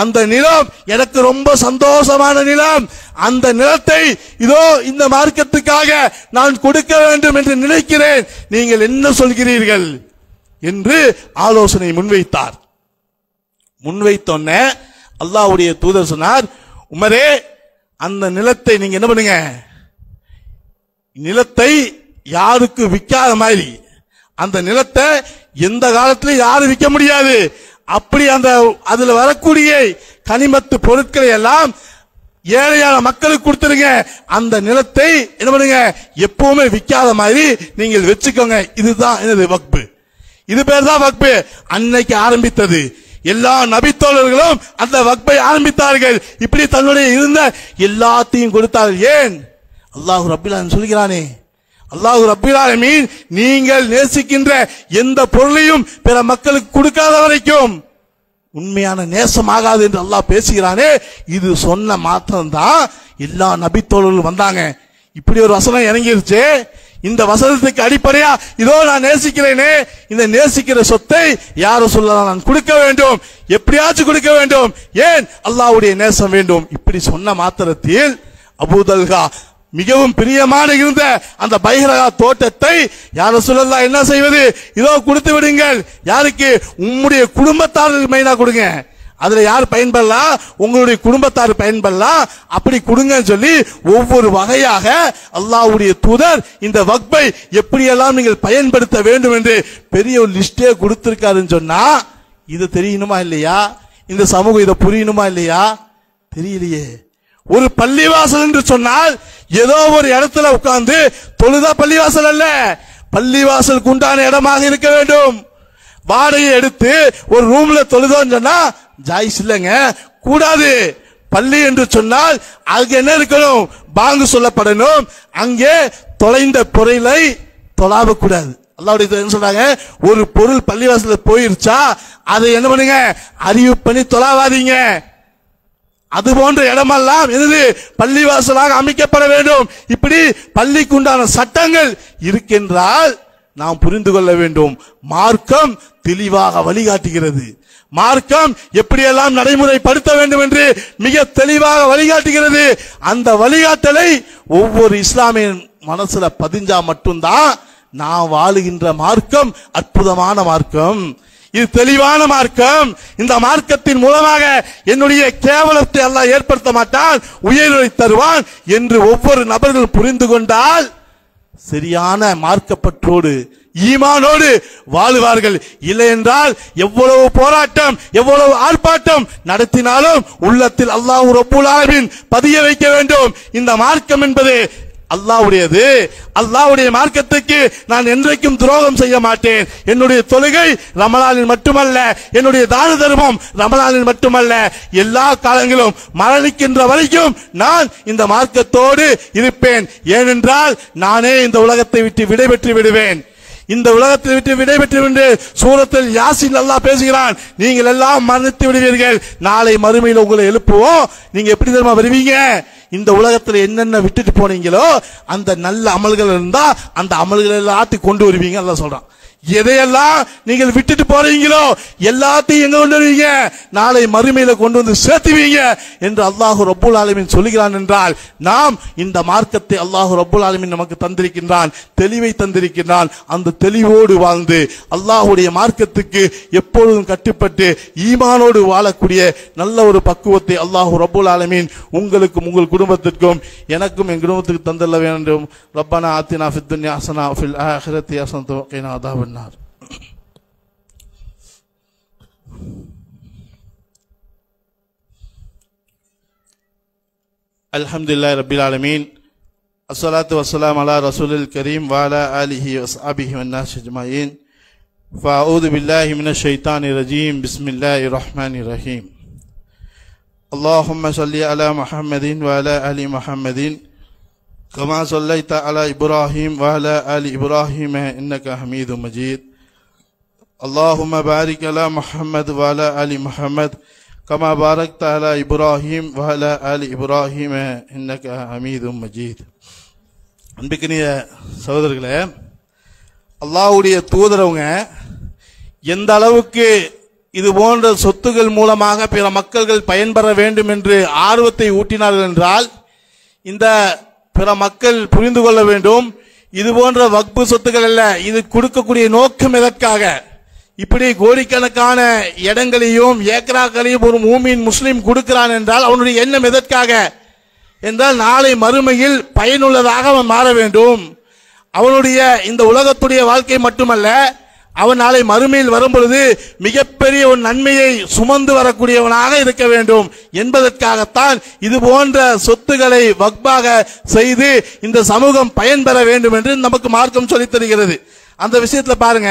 Speaker 3: அந்த நிலம் எனக்கு ரொம்ப சந்தோஷமான நிலம். அந்த நிலத்தை இதோ இந்த மார்க்கத்துக்காக நான் கொடுக்க வேண்டும் என்று நினைக்கிறேன். நீங்கள் என்ன சொல்கிறீர்கள் என்று ஆலோசனை முன்வைத்தார். முன்வைத்தோன்னே அல்லாஹ்வுடைய தூதர் சொன்னார், உமரே, அந்த நிலத்தை நீங்க என்ன பண்ணுங்க, நிலத்தை யாருக்கு விற்காத மாதிரி, அந்த நிலத்தை எந்த காலத்திலும் யாரும் விற்க முடியாது. அப்படி அந்த அதுல வரக்கூடிய கனிமத்து பொருட்களை எல்லாம் ஏழையான மக்களுக்கு கொடுத்துருங்க. அந்த நிலத்தை என்ன பண்ணுங்க, எப்பவுமே விற்காத மாதிரி நீங்கள் வச்சுக்கோங்க. இதுதான் என்னது? வக்பு. இது பேர் தான் வக்பு. அன்னைக்கு ஆரம்பித்தது. எல்லா நபித்தோழர்களும் அந்த வக்பை ஆரம்பித்தார்கள். இப்படி தன்னுடைய இருந்த எல்லாத்தையும் கொடுத்தார்கள். ஏன்? அல்லாஹ் ரப்பில் ஆலமீன் சொல்கிறானே, அல்லாஹ் ரப்பில் ஆலமீன் நீங்கள் நேசிக்கின்ற எந்த பொருளையும் பிற மக்களுக்கு கொடுக்காத வரைக்கும் உண்மையான நேசமாகாது என்று அல்லாஹ் பேசுகிறானே. இது சொன்ன மாத்திரம்தான் எல்லா நபித்தோழர்களும் வந்தாங்க. இப்படி ஒரு வசனம் இறங்கிருச்சு. இந்த வசனத்துக்கு அடிப்படையா இதோ நான் நேசிக்கிறேனே, இந்த நேசிக்கிற சொத்தை யாரும் சொல்லலாம், நான் கொடுக்க வேண்டும், எப்படியாச்சும் கொடுக்க வேண்டும். ஏன்? அல்லாஹ்வுடைய நேசம் வேண்டும். இப்படி சொன்ன மாத்திரத்தில் அபூதல்ஹா மிகவும் பிரியமான இருந்த அந்த பைஹரா தோட்டத்தை யார் ரசூலுல்லாஹ் என்ன செய்வது? இதோ கொடுத்து விடுங்கள். யாருக்கு? உம்முடைய குடும்பத்தாருக்கு மெயினா கொடுங்க. அதுல யார் பயன்படலாம்? உங்களுடைய குடும்பத்தார் பயன்படலாம். அப்படி கொடுங்கன்னு சொல்லி ஒவ்வொரு வகையாக அல்லாஹ்வுடைய தூதர் இந்த வக்பை எப்படியெல்லாம் நீங்கள் பயன்படுத்த வேண்டும் என்று பெரிய ஒரு லிஸ்டே கொடுத்திருக்காருன்னு சொன்னா இது தெரியணுமா இல்லையா? இந்த சமூகம் இதை புரியணுமா இல்லையா? தெரியலையே. ஒரு பள்ளிவாசல் என்று சொன்னால் ஏதோ ஒரு இடத்துல உட்கார்ந்து தொழுதா பள்ளிவாசல் அல்ல, பள்ளிவாசலுக்கு உண்டான இடமாக இருக்க வேண்டும். வாடகை எடுத்து ஒரு ரூம்ல தொழுதோன்னு சொன்னா ஜாயிஸ் இல்லைங்க, கூடாது. பள்ளி என்று சொன்னால் அங்க என்ன இருக்கணும்? பாங்கு சொல்லப்படணும். அங்கே தொலைந்த பொருளை தொழாவ கூடாது. அல்லாஹ்வுடைய என்ன சொல்றாங்க? ஒரு பொருள் பள்ளிவாசல்ல போயிருச்சா அதை என்ன பண்ணுங்க, அறிவு பண்ணி தொழாவாதீங்க. அது போன்ற இடமெல்லாம் எது பள்ளிவாசலாக அமைக்கப்பட வேண்டும். இப்படி பள்ளிக்குண்டான சட்டங்கள் இருக்கின்றால் நாம் புரிந்து கொள்ள வேண்டும். மார்க்கம் தெளிவாக வழிகாட்டுகிறது. மார்க்கம் எப்படியெல்லாம் நடைமுறைப்படுத்த வேண்டும் என்று மிக தெளிவாக வழிகாட்டுகிறது. அந்த வழிகாட்டலை ஒவ்வொரு இஸ்லாமிய மனசுல பதிஞ்சா மட்டும்தான் நான் வாழுகின்ற மார்க்கம் அற்புதமான மார்க்கம், இது தெளிவான மார்க்கம். இந்த மார்க்கத்தின் மூலமாக என்னுடைய கேவலத்தை அல்லாஹ் ஏற்படுத்த மாட்டான், உயர்வை தருவான் என்று ஒவ்வொரு நபர்கள் புரிந்து கொண்டால் சரியான மார்க்கப்பற்றோடு ஈமானோடு வாழுவார்கள். இல்லை என்றால் எவ்வளவு போராட்டம், எவ்வளவு ஆர்ப்பாட்டம் நடத்தினாலும் உள்ளத்தில் அல்லாஹ் ரப்புல் ஆலமீன் பதிய வைக்க வேண்டும். இந்த மார்க்கம் என்பது அல்லாஹ்வுடையது. அல்லாஹ்வுடைய மார்க்கத்துக்கு நான் என்றைக்கும் துரோகம் செய்ய மாட்டேன். என்னுடைய தொழுகை ரமலானில் மட்டுமல்ல, என்னுடைய தான தர்மம் ரமலானில் மட்டுமல்ல, எல்லா காலங்களும் மரணிக்கின்ற வரைக்கும் நான் இந்த மார்க்கத்தோடு இருப்பேன். ஏனென்றால் நானே இந்த உலகத்தை விட்டு விடைபெற்று விடுவேன். இந்த உலகத்தை விட்டு விடைபெற்று என்று சூரத்தில் யாசின் அல்லாஹ் பேசுகிறான். நீங்கள் எல்லாம் மரணித்து விடுவீர்கள், நாளை மறுமையில் உங்களை எழுப்புவோம். நீங்க எப்படி தெரியுமா வருவீங்க? இந்த உலகத்தில் என்னென்ன விட்டுட்டு போனீங்களோ அந்த நல்ல அமல்கள் இருந்தா அந்த அமல்கள் எல்லாத்தையும் கொண்டு வருவீங்க அல்லாஹ் சொல்றான். எதையெல்லாம் நீங்கள் விட்டுட்டு போறீங்களோ எல்லாத்தையும் எங்க கொண்டு வருவீங்க? நாளை மறுமையில கொண்டு வந்து சேர்த்துவீங்க என்று அல்லாஹ் ரப்புல் ஆலமீன் சொல்லுகிறான். என்றால் நாம் இந்த மார்க்கத்தை அல்லாஹ் ரப்புல் ஆலமீன் நமக்கு தந்திருக்கின்றான், தெளிவை தந்திருக்கின்றான். அந்த தெளிவோடு வாழ்ந்து அல்லாஹ்வுடைய மார்க்கத்துக்கு எப்பொழுதும் கட்டுப்பட்டு ஈமானோடு வாழக்கூடிய நல்ல ஒரு பக்குவத்தை அல்லாஹ் ரப்புல் ஆலமீன் உங்களுக்கும் உங்கள் குடும்பத்திற்கும் எனக்கும் என் குடும்பத்துக்கு தந்தல்ல வேண்டும். ரப்பனா ஆத்தினா ஃபித் துன்யா ஹஸனா வ ஃபில் ஆখিরাতি ஹஸனத்துன் வ கினா அஸாபன் நார். அல்ஹம்துலில்லாஹி ரப்பில் ஆலமீன். அஸ்ஸலாத்து வஸ்ஸலாமு அலா ரசூலில் கரீம் வ அலா ஆலிஹி வ ஸஹ்பிஹி வன் நாஸ் அஜ்மஈன். ஃபஅஊது பில்லாஹி மினஷ் ஷைத்தானிர் ரஜீம். பிஸ்மில்லாஹிர் ரஹ்மானிர் ரஹீம். அல்லாஹும்ம ஸல்லி அலா முஹம்மதின் வ அலா ஆலி முஹம்மதின் கமா ஸல்லைத அலா இப்ராஹீம் வ அலா ஆலி இப்ராஹீம் இன்னக ஹமீதும் மஜீத். அல்லாஹும்ம பாரிக் அலா முஹம்மத் வ அலா ஆலி முஹம்மத் கமா பாரக்த அலா இப்ராஹீம் வ அலா ஆலி இப்ராஹீம் இன்னக ஹமீதும் மஜீத். அன்பிற்கினிய சகோதரர்களே, அல்லாஹ்வுடைய தூதரவங்க எந்த அளவுக்கு இது போன்ற சொத்துகள் மூலமாக பிற மக்கள்கள் பயன்பெற வேண்டும் என்று ஆர்வத்தை ஊட்டினார்கள் என்றால், இந்த பிற மக்கள் புரிந்து கொள்ள வேண்டும், இது போன்ற வக்பு சொத்துக்கள் அல்ல, இது கொடுக்கக்கூடிய நோக்கம் எதற்காக? இப்படி கோடிக்கணக்கான இடங்களையும் ஏக்கராக்களையும் ஒரு மூமின் முஸ்லிம் கொடுக்கிறான் என்றால் அவனுடைய எண்ணம் எதற்காக என்றால், நாளை மறுமையில் பயனுள்ளதாக அவன் மாற வேண்டும். அவனுடைய இந்த உலகத்துடைய வாழ்க்கை மட்டுமல்ல, அவன் நாளை மறுமையில் வரும்பொழுது மிகப்பெரிய ஒரு நன்மையை சுமந்து வரக்கூடியவனாக இருக்க வேண்டும் என்பதற்காகத்தான் இது போன்ற சொத்துக்களை வக்பாக செய்து இந்த சமூகம் பயன்பெற வேண்டும் என்று நமக்கு மார்க்கம் சொல்லித் தருகிறது. அந்த விஷயத்துல பாருங்க,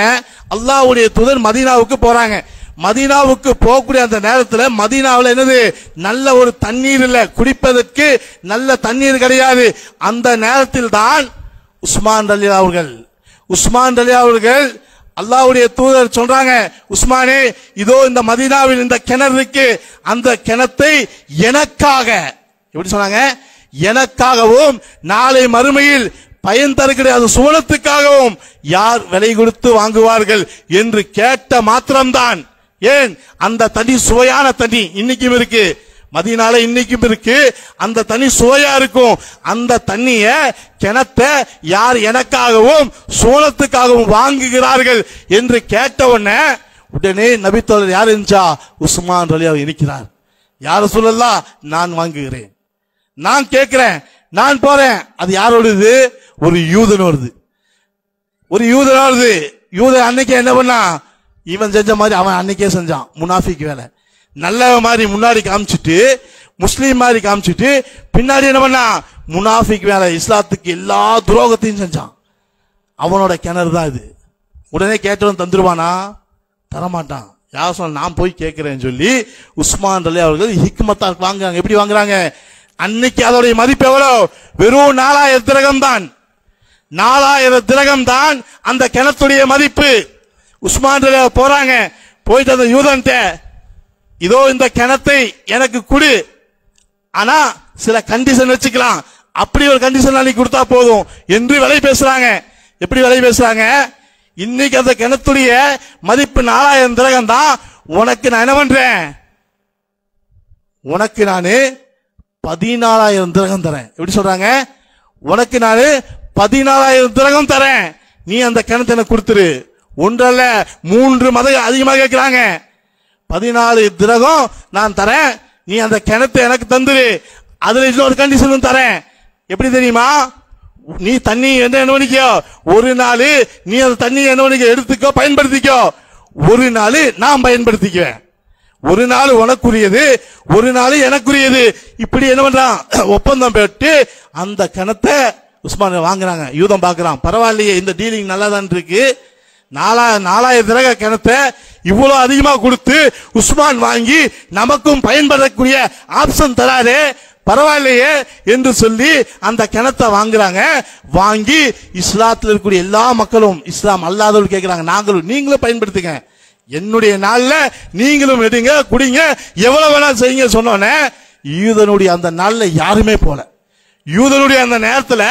Speaker 3: அல்லாஹ்வுடைய தூதர் மதீனாவுக்கு போறாங்க. மதீனாவுக்கு போகக்கூடிய அந்த நேரத்தில் மதீனாவில் என்னது, நல்ல ஒரு தண்ணீர் இல்ல, குடிப்பதற்கு நல்ல தண்ணீர் கிடையாது. அந்த நேரத்தில் தான் உஸ்மான் ரலியல்லாஹு அவர்கள் அல்லாஹ்வுடைய தூதர் சொல்றாங்க, உஸ்மானே, இதோ இந்த மதீனாவில் இந்த கிணறு இருக்கு, அந்த கிணத்தை எனக்காக, எப்படி சொன்னாங்க, எனக்காகவும் நாளை மறுமையில் பயன் தரக்கூடிய அது சுவனத்துக்காகவும் யார் விலை கொடுத்து வாங்குவார்கள் என்று கேட்ட மாத்திரம்தான். ஏன், அந்த தண்ணி சுவையான தண்ணி இன்னைக்கும் இருக்கு, மதீனால இன்னைக்கும் இருக்கு, அந்த தண்ணி சுவையா இருக்கும். அந்த தண்ணிய கிணத்தை யார் எனக்காகவும் சுவனத்துக்காகவும் வாங்குகிறார்கள் என்று கேட்டவுடனே உடனே நபித்தோழர் யார் இருந்துச்சா, உஸ்மான் ரலியல்லாஹு இருக்கிறார். யார் சொல்லலாம், நான் வாங்குகிறேன், நான் கேட்கிறேன், நான் போறேன். அது யாரோடது, ஒரு யூதனோடது. ஒரு யூதனோடது. யூதன் அன்னைக்கு என்ன பண்ணா, இவன் செஞ்ச மாதிரி அவன் அன்னைக்கே செஞ்சான், முனாஃபிக் வேலை. நல்ல மாதிரி முன்னாடி காமிச்சிட்டு, முஸ்லீம் மாதிரி காமிச்சிட்டு, பின்னாடி என்ன பண்ணா, முனாஃபிக் வேலை, இஸ்லாத்துக்கு எல்லா துரோகத்தையும் செஞ்சான். அவனோட கிணறு தான் இது. உடனே கேட்டவன் தந்துருவானா, தரமாட்டான். யார் சொன்ன, நான் போய் கேட்கிறேன்னு சொல்லி உஸ்மான் ரலியல்லாஹு அவர்கள் ஹிக்மத்தா வாங்குறாங்க. எப்படி வாங்குறாங்க, அன்னைக்கு அதோடைய மதிப்பு எவ்வளவு, வெறும் 4000 திரகம் தான். 4000 திரகம் தான் அந்த கிணத்துடைய மதிப்பு. உஸ்மான் ரலியல்லாஹு போறாங்க, போயிட்டு அந்த யூதன்ட்ட, இதோ இந்த கிணத்தை எனக்கு கொடு, ஆனா சில கண்டிஷன் வச்சுக்கலாம், அப்படி ஒரு கண்டிஷன் அன்னைக்கு கொடுத்தா போதும் என்று விலை பேசுறாங்க. எப்படி விலை பேசுறாங்க, இன்னைக்கு அந்த கிணத்துடைய மதிப்பு 4000 திரகம் தான், உனக்கு நான் என்ன பண்றேன், உனக்கு நானு 14000 திரகம் தரேன். எப்படி சொல்றாங்க, உனக்கு நானு 14000 திரகம் தரேன், நீ அந்த கிணத்தை எனக்கு கொடுத்துரு. ஒன்றல்ல 3 மதம் அதிகமாக கேட்கிறாங்க. 14 திரகம் நான் தரேன், நீ அந்த கிணத்தை எனக்கு தந்துரு. அதுல இன்னொரு கண்டிஷனும் தரேன். எப்படி தெரியுமா, நீ தண்ணி என்ன பண்ணிக்கோ, ஒரு நாள் நீ அந்த தண்ணி என்ன பண்ணிக்க, எடுத்துக்கோ, பயன்படுத்திக்கோ, ஒரு நாள் நான் பயன்படுத்திக்குவேன். ஒரு நாள் உனக்குரியது, ஒரு நாள் எனக்குரியது. இப்படி என்ன பண்றான், ஒப்பந்தம் போட்டு அந்த கிணத்தை உஸ்மான் வாங்குறாங்க. யூதம் பாக்குறான், பரவாயில்லையே, இந்த டீலிங் நல்லா தான் இருக்கு, 4000 திரக கிணத்தை இவ்வளவு அதிகமா கொடுத்து உஸ்மான் வாங்கி நமக்கும் பயன்படக்கூடிய ஆப்ஷன் தராரே, பரவாயில்லையே என்று சொல்லி அந்த கிணத்தை வாங்குறாங்க. வாங்கி இஸ்லாத்தில் இருக்கக்கூடிய எல்லா மக்களும், இஸ்லாம் அல்லாதவர்கள் கேட்கிறாங்க, நீங்களும் பயன்படுத்துங்க, என்னுடைய நாள்ல நீங்களும் எடுங்க, குடிங்க, எவ்வளவு வேணா செய்யுங்க சொன்னோன்னே யூதனுடைய அந்த நாள்ல யாருமே போல, யூதனுடைய அந்த நேரத்துல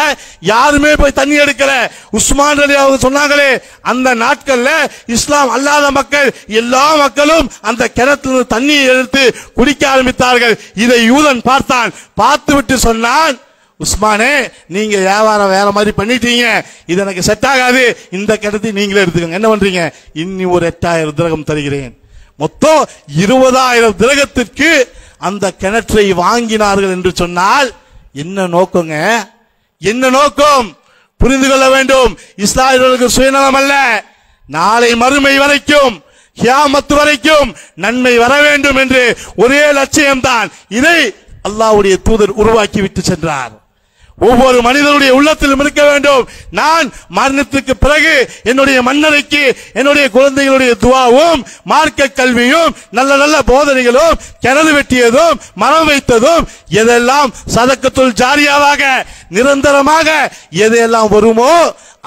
Speaker 3: யாருமே போய் தண்ணி எடுக்கல. உஸ்மான் ரலி அவங்க சொன்னாங்களே, அந்த நாட்கள்ல இஸ்லாம் அல்லாத மக்கள் எல்லா மக்களும் அந்த கிணத்துல தண்ணியை எடுத்து குடிக்க ஆரம்பித்தார்கள். இதை யூதன் பார்த்தான். பார்த்து விட்டு சொன்னான், உஸ்மானே நீங்க வியாபாரம் வேற மாதிரி பண்ணிட்டீங்க, இது எனக்கு செட் ஆகாது, இந்த கிணத்தை நீங்களே எடுத்துக்கோங்க. என்ன பண்றீங்க? இன்னி ஒரு 8000 திரகம் தருகிறேன். மொத்தம் 20000 திரகத்திற்கு அந்த கிணற்றை வாங்கினார்கள் என்று சொன்னால் என்ன நோக்கங்க? என்ன நோக்கம்? புரிந்து கொள்ள வேண்டும். இஸ்லாமியர்களுக்கு சுயநலம் அல்ல, நாளை மறுமை வரைக்கும், கியாமத் வரைக்கும் நன்மை வர வேண்டும் என்று ஒரே லட்சியம்தான். இதை அல்லாஹ்வுடைய தூதர் உருவாக்கி விட்டு சென்றார். ஒவ்வொரு மனிதனுடைய உள்ளத்திலும் இருக்க வேண்டும், நான் மரணத்துக்கு பிறகு என்னுடைய மன்னரைக்கு என்னுடைய குழந்தைகளுடைய துவாவும் மார்க்க கல்வியும் நல்ல நல்ல போதனைகளும் கிணறு வெட்டியதும் மரம் வைத்ததும் எதெல்லாம் சதக்கத்துல் ஜாரியாவாக நிரந்தரமாக எதையெல்லாம் வருமோ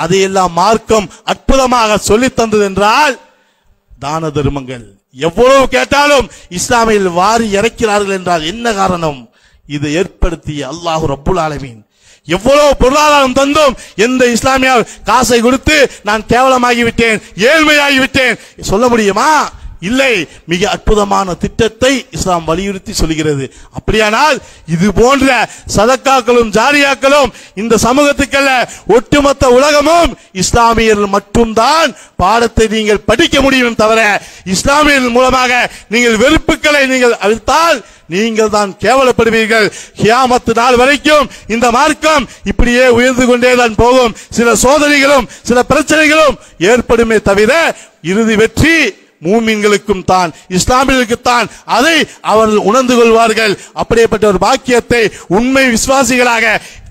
Speaker 3: அதையெல்லாம் மார்க்கம் அற்புதமாக சொல்லி தந்தது என்றால் தான தர்மங்கள் எவ்வளவு கேட்டாலும் இஸ்லாமில் வாரி இறக்கிறார்கள் என்றால் என்ன காரணம்? இதை ஏற்படுத்திய அல்லாஹ் ரப்புல் ஆலமீன். எவ்வளவு பொருளாதாரம் தந்தும் எந்த இஸ்லாமிய காசை கொடுத்து நான் கேவலமாகிவிட்டேன், ஏழ்மையாகிவிட்டேன் சொல்ல முடியுமா? இல்லை. மிக அற்புதமான திட்டத்தை இஸ்லாம் வலியுறுத்தி சொல்கிறது. அப்படியானால் இது போன்ற சதக்காக்களும் ஜாரியாக்களும் இந்த சமூகத்துக்கல்ல, ஒட்டுமொத்த உலகமும் இஸ்லாமியர்கள் மட்டும்தான் பாடத்தை நீங்கள் படிக்க முடியும் தவிர இஸ்லாமியர்கள் மூலமாக நீங்கள் வெறுப்புகளை நீங்கள் அழித்தால் நீங்கள் தான் கேவலப்படுவீர்கள். கியாமத் நாள் வரைக்கும் இந்த மார்க்கம் இப்படியே உயர்ந்து கொண்டே தான் போகும். சில சோதனைகளும் சில பிரச்சனைகளும் ஏற்படுமே தவிர இறுதி வெற்றி மூமின்களுக்கும் தான், இஸ்லாமியர்களுக்கு தான். அதை அவர்கள் உணர்ந்து கொள்வார்கள். அப்படிப்பட்ட ஒரு பாக்கியத்தை உண்மை விசுவாசிகளாக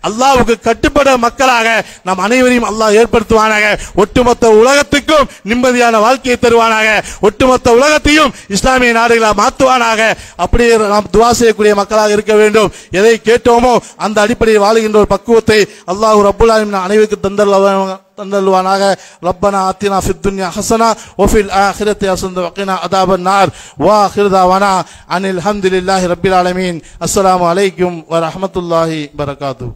Speaker 3: அல்லாஹ்வுக்கு கட்டுப்பட மக்களாக நம் அனைவரையும் அல்லாஹ் ஏற்படுத்துவானாக. ஒட்டுமொத்த உலகத்துக்கும் நிம்மதியான வாழ்க்கையை தருவானாக. ஒட்டுமொத்த உலகத்தையும் இஸ்லாமிய நாடுகளாக மாற்றுவானாக. அப்படியே நாம் துவா செய்யக்கூடிய மக்களாக இருக்க வேண்டும். எதை கேட்டோமோ அந்த அடிப்படையில் வாழுகின்ற ஒரு பக்குவத்தை அல்லாஹ் ரப்புல் ஆலமீன் அனைவருக்கு தந்தல்வானாக. ரப்பனா ஆத்தினா ஃபித் துன்யா ஹஸனா வ ஃபில் ஆখিরাতি ஹஸனா வ கினா அதாபன் நார் வ ஆখির தாவானா அனில் ஹம்துலில்லாஹி ரப்பில் ஆலமீன். அஸ்ஸலாமு அலைக்கும் வ ரஹ்மத்துல்லாஹி வ பரகாத்துஹு.